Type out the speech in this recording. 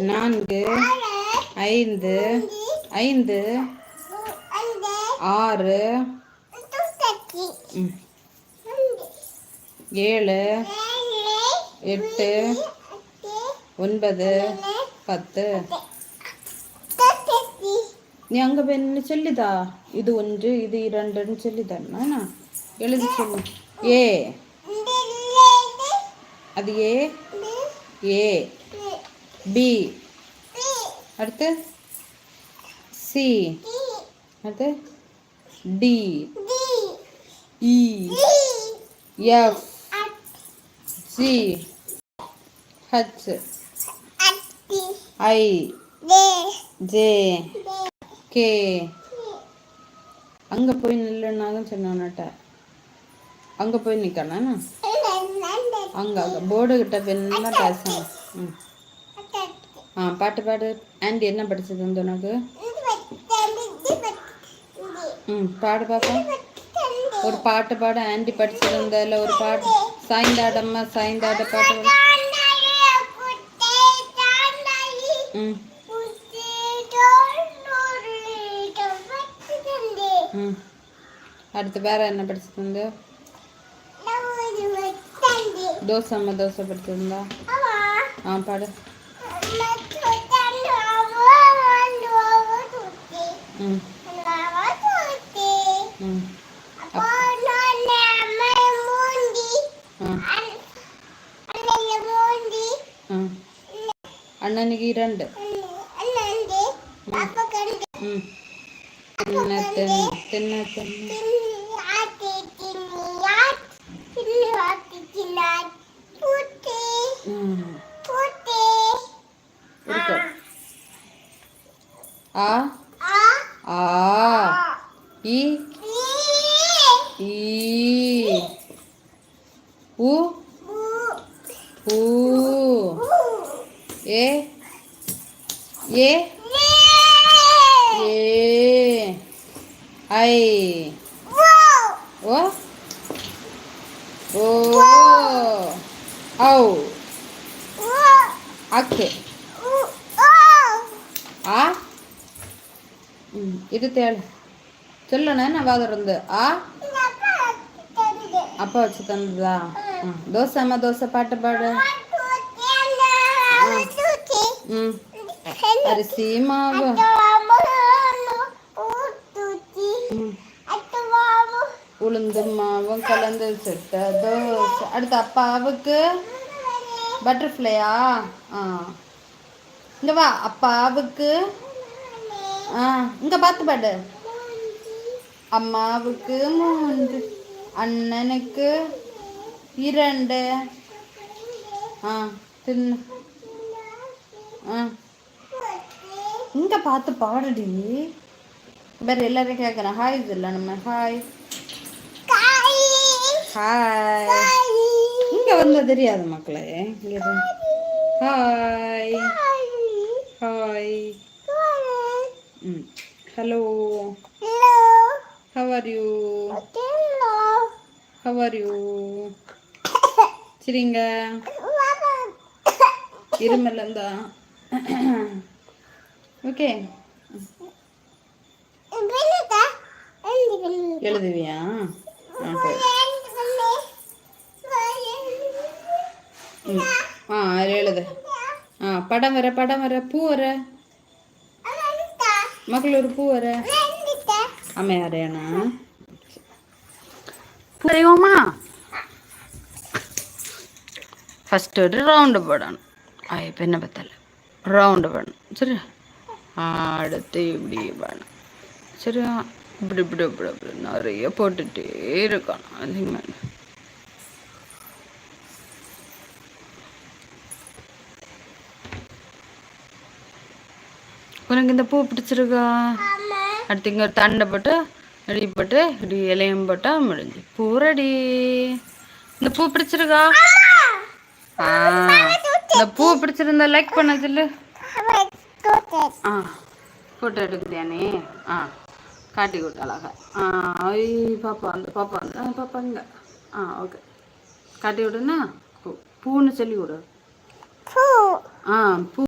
நான்கு, ஐந்து, ஐந்து, ஆறு, ஏழு, எட்டு, ஒன்பது, 10. நீ அங்கே போய் நின்று சொல்லிதா, இது 1 இது 2ன்னு சொல்லிதானா? எழுதி சொல்லு. ஏ, அது ஏ. ஏ, பி, அடுத்து சி, அடுத்து டி, இ, எஃப், ஜி, ஹச், ஐ, ஜே, கே. அங்கே போய் நில்லுன்னாலும் சொன்னாட்ட, அங்கே போய் நிற்கணும். அங்கே போர்டு கிட்ட பெண்ணா பேசணும். பாட்டு பாடு. ஆண்டி என்ன படிச்சது வந்து உனக்கு? பாடு பாப்பா. ஒரு பாட்டு பாடு. ஆண்டி படிச்சிருந்ததில் ஒரு பாட்டு. சாய்ந்தாடம்மா சாய்ந்தாட பாட்டு. அடுத்து வேற என்ன படிச்சிருந்து? தோசைம்மா தோசை படிச்சிருந்தா. பாடு. அண்ணனுக்கு 2. ஆ, ஆ, இ, ஈ, உ, ஊ, ஏ, ஏ, ஏ, ஐ, ஓ, ஓ, ஔ, அக்கு, ஆ. இது தேவை சொல்லணும். நான் வாதிருந்து ஆ அப்பா வச்சு தந்ததா? தோசைம்மா தோசை பாட்டு பாடு. அரிசி மாவு, உளுந்து மாவும் கலந்து சுட்ட தோசை. அடுத்து அப்பாவுக்கு பட்டர்ஃப்ளையா? இங்க வா. அப்பாவுக்கு இங்க பார்த்து பாடு. அம்மாவுக்கு 3, அண்ணனுக்கு 2. தின்னு. இங்க பார்த்து பாடுடி. வேற எல்லாரும் கேட்குறேன். ஹாய் இல்லை நம்ம. Hi hi. இங்க வந்தா தெரியாது மக்களே. Hi hi. Hello. How are you? How are you? சரிங்க. இருமல் இருந்தா ஓகே. எழுதுவியா? எழுது. படம் வர படம் வர பூ வர மக்கள் ஒரு பூ வர அம்மையாரேனா பூமா. ஃபஸ்ட்டு ஒரு ரவுண்டு போடணும். இப்போ என்ன பத்தல ரவுண்டு போடணும். சரி. அடுத்து இப்படி வேணும். சரியா? இப்படி இப்படி இப்படி இப்படி நிறைய போட்டுகிட்டே இருக்கணும். அதிகமாக உனக்கு இந்த பூ பிடிச்சிருக்கா? அடுத்து இங்கே ஒரு தண்டை போட்டு ரெடி போட்டு இப்படி இலையும் போட்டால் முடிஞ்சு பூ ரெடி. இந்த பூ பிடிச்சிருக்கா? இந்த பூ பிடிச்சிருந்தா லைக் பண்ண சொல்லு. ஃபோட்டோ எடுக்குறியா நீ? காட்டி விட்டு அழகா. பாப்பா அந்த பாப்பா அந்த பாப்பா இங்கே. ஓகே காட்டி விடுன்னா பூன்னு சொல்லி விடு. பூ